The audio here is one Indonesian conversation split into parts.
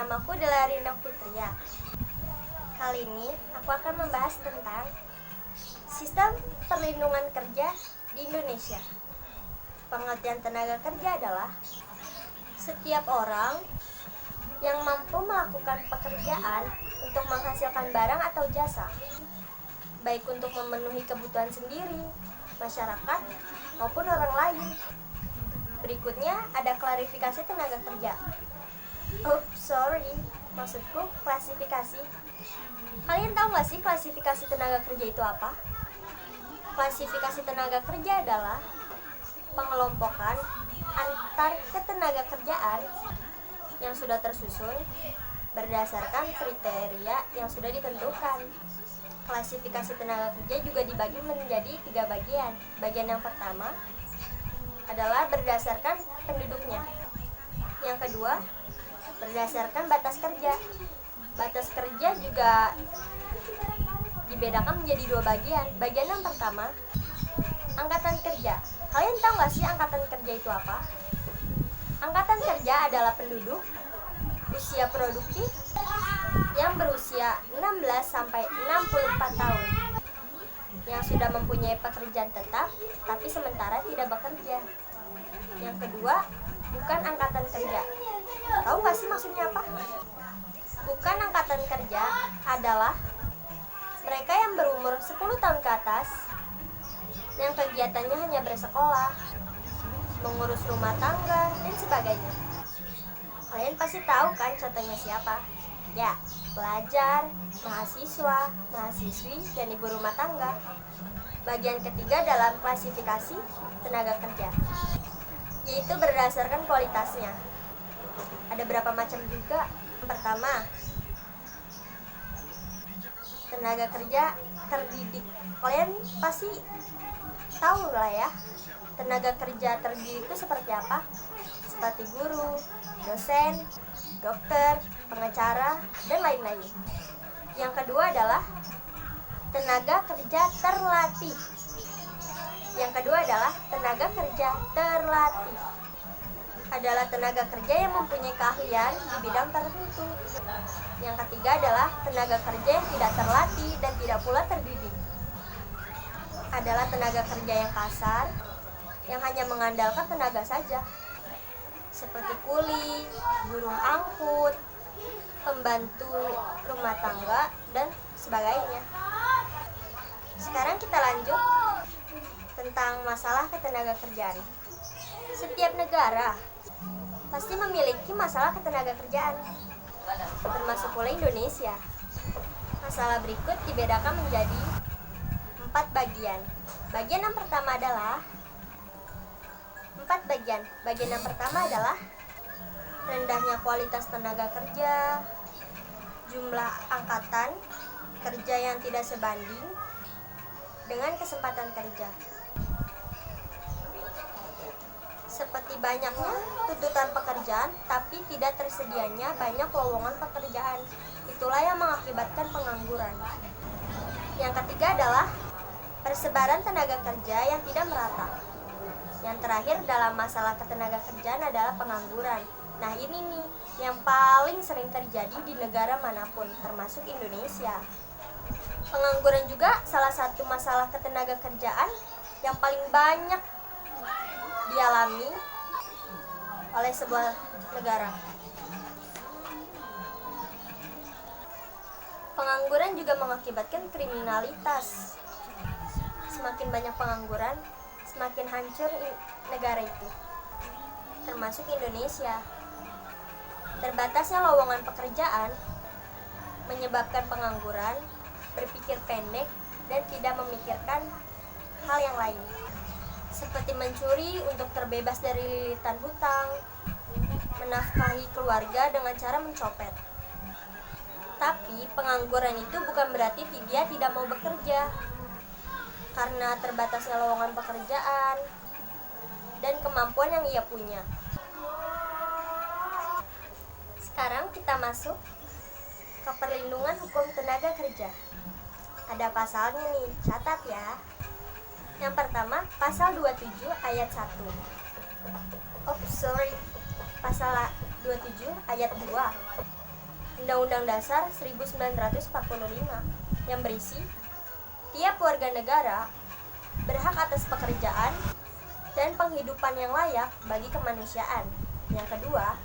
Namaku adalah Rina Fitria. Kali ini aku akan membahas tentang sistem perlindungan kerja di Indonesia. Pengertian tenaga kerja adalah setiap orang yang mampu melakukan pekerjaan untuk menghasilkan barang atau jasa, baik untuk memenuhi kebutuhan sendiri, masyarakat, maupun orang lain. Berikutnya ada klarifikasi tenaga kerja. Maksudku klasifikasi. Kalian tahu nggak sih klasifikasi tenaga kerja itu apa? Klasifikasi tenaga kerja adalah pengelompokan antar ketenaga kerjaan yang sudah tersusun berdasarkan kriteria yang sudah ditentukan. Klasifikasi tenaga kerja juga dibagi menjadi 3 bagian. Bagian yang pertama adalah berdasarkan penduduknya. Yang kedua, berdasarkan batas kerja. Batas kerja juga dibedakan menjadi 2 bagian. Bagian yang pertama, angkatan kerja. Kalian tahu nggak sih angkatan kerja itu apa? Angkatan kerja adalah penduduk usia produktif yang berusia 16 sampai 64 tahun yang sudah mempunyai pekerjaan tetap tapi sementara tidak bekerja. Yang kedua, bukan angkatan kerja. Tahu nggak sih maksudnya apa? Bukan angkatan kerja adalah mereka yang berumur 10 tahun ke atas yang kegiatannya hanya bersekolah, mengurus rumah tangga, dan sebagainya. Kalian pasti tahu kan contohnya siapa? Ya, pelajar, mahasiswa, mahasiswi, dan ibu rumah tangga. Bagian ketiga dalam klasifikasi tenaga kerja, yaitu berdasarkan kualitasnya. Ada berapa macam juga? Yang pertama, tenaga kerja terdidik. Kalian pasti tahu lah ya, tenaga kerja terdidik itu seperti apa? Seperti guru, dosen, dokter, pengacara, dan lain-lain. Yang kedua adalah tenaga kerja terlatih. Yang kedua adalah tenaga kerja terlatih. Adalah tenaga kerja yang mempunyai keahlian di bidang tertentu. Yang ketiga adalah tenaga kerja yang tidak terlatih dan tidak pula terdidik. Adalah tenaga kerja yang kasar, yang hanya mengandalkan tenaga saja, seperti kuli, buruh angkut, pembantu rumah tangga, dan sebagainya. Sekarang kita lanjut tentang masalah ketenaga kerjaan. Setiap negara pasti memiliki masalah ketenaga kerjaan, termasuk pula Indonesia. Masalah berikut dibedakan menjadi 4 bagian. Bagian yang pertama adalah 4 bagian. Bagian yang pertama adalah rendahnya kualitas tenaga kerja, jumlah angkatan kerja yang tidak sebanding dengan kesempatan kerja, seperti banyaknya tuntutan pekerjaan tapi tidak tersedianya banyak lowongan pekerjaan. Itulah yang mengakibatkan pengangguran. Yang ketiga adalah persebaran tenaga kerja yang tidak merata. Yang terakhir dalam masalah ketenaga kerjaan adalah pengangguran. Nah, ini nih yang paling sering terjadi di negara manapun, termasuk Indonesia. Pengangguran juga salah satu masalah ketenaga kerjaan yang paling banyak dialami oleh sebuah negara. Pengangguran juga mengakibatkan kriminalitas. Semakin banyak pengangguran, semakin hancur negara itu, termasuk Indonesia. Terbatasnya lowongan pekerjaan menyebabkan pengangguran, berpikir pendek, dan tidak memikirkan hal yang lain, seperti mencuri untuk terbebas dari lilitan hutang, menafkahi keluarga dengan cara mencopet. Tapi pengangguran itu bukan berarti dia tidak mau bekerja, karena terbatasnya lowongan pekerjaan dan kemampuan yang ia punya. Sekarang kita masuk ke perlindungan hukum tenaga kerja. Ada pasalnya nih, catat ya. Yang pertama, pasal 27 ayat 1. Pasal 27 ayat 2. Undang-Undang Dasar 1945 yang berisi tiap warga negara berhak atas pekerjaan dan penghidupan yang layak bagi kemanusiaan. Yang kedua,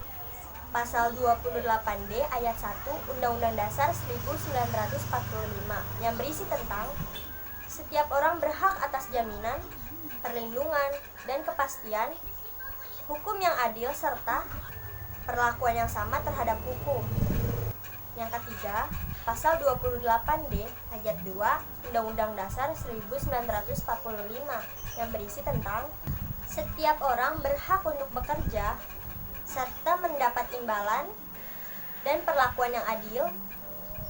Pasal 28D ayat 1 Undang-Undang Dasar 1945 yang berisi tentang setiap orang berhak atas jaminan, perlindungan, dan kepastian hukum yang adil serta perlakuan yang sama terhadap hukum. Yang ketiga, Pasal 28D ayat 2 Undang-Undang Dasar 1945 yang berisi tentang setiap orang berhak untuk bekerja serta mendapat imbalan dan perlakuan yang adil,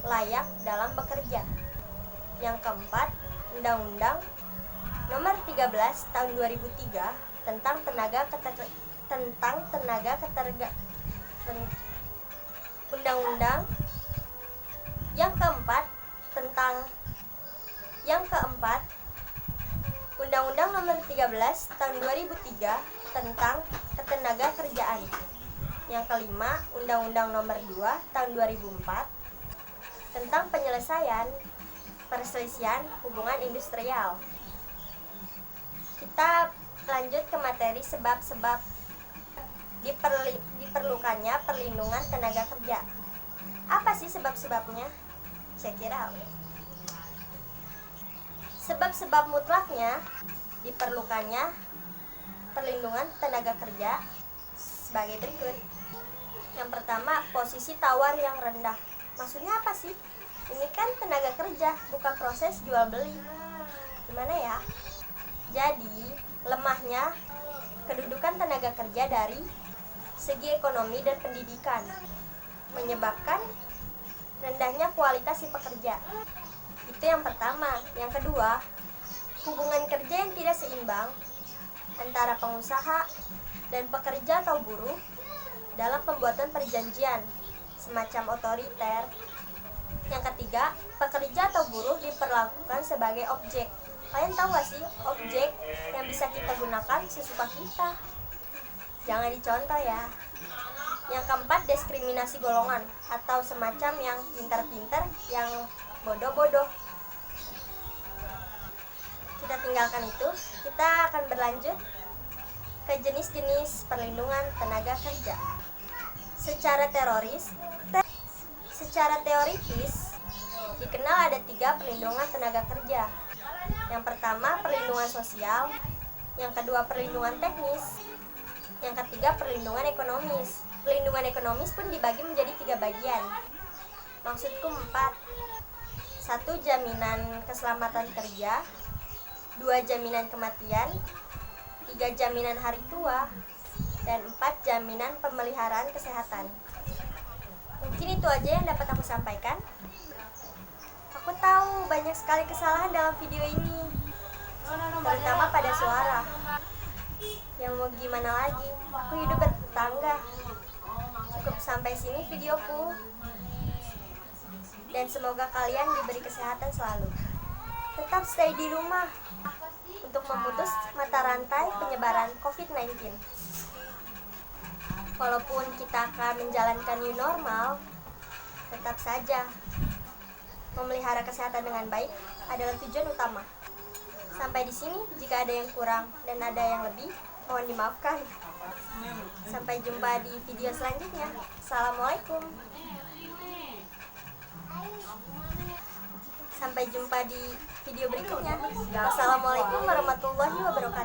layak dalam bekerja. Yang keempat, Undang-Undang Nomor 13 Tahun 2003 tentang Undang-Undang yang keempat Undang-Undang Nomor 13 Tahun 2003 tentang Ketenagakerjaan. Yang kelima, Undang-Undang Nomor 2 Tahun 2004 tentang penyelesaian perselisihan hubungan industrial. Kita lanjut ke materi sebab-sebab diperlukannya perlindungan tenaga kerja. Apa sih sebab-sebabnya? Saya kira sebab-sebab mutlaknya diperlukannya perlindungan tenaga kerja sebagai berikut. Yang pertama, posisi tawar yang rendah. Maksudnya apa sih? Ini kan tenaga kerja, bukan proses jual beli. Gimana ya? Jadi, lemahnya kedudukan tenaga kerja dari segi ekonomi dan pendidikan menyebabkan rendahnya kualitas si pekerja. Itu yang pertama. Yang kedua, hubungan kerja yang tidak seimbang antara pengusaha dan pekerja atau buruh dalam pembuatan perjanjian semacam otoriter. Yang ketiga, pekerja atau buruh diperlakukan sebagai objek. Kalian tahu gak sih, objek yang bisa kita gunakan sesuka kita? Jangan dicontoh ya. Yang keempat, diskriminasi golongan atau semacam yang pintar-pintar, yang bodoh-bodoh. Kita tinggalkan itu. Kita akan berlanjut ke jenis-jenis perlindungan tenaga kerja. Secara teoritis dikenal ada 3 perlindungan tenaga kerja. Yang pertama, perlindungan sosial. Yang kedua, perlindungan teknis. Yang ketiga, perlindungan ekonomis. Perlindungan ekonomis pun dibagi menjadi 3 bagian. Maksudku 4. 1. Jaminan keselamatan kerja. 2. Jaminan kematian. 3. Jaminan hari tua. Dan 4. Jaminan pemeliharaan kesehatan. Mungkin itu aja yang dapat aku sampaikan. Aku tahu banyak sekali kesalahan dalam video ini, terutama pada suara. Yang mau gimana lagi, aku hidup bertetangga. Cukup sampai sini videoku. Dan semoga kalian diberi kesehatan selalu. Tetap stay di rumah untuk memutus mata rantai penyebaran COVID-19. Walaupun kita akan menjalankan new normal, tetap saja memelihara kesehatan dengan baik adalah tujuan utama. Sampai di sini, jika ada yang kurang dan ada yang lebih, mohon dimaafkan. Sampai jumpa di video selanjutnya. Assalamualaikum. Sampai jumpa di video berikutnya. Wassalamualaikum warahmatullahi wabarakatuh.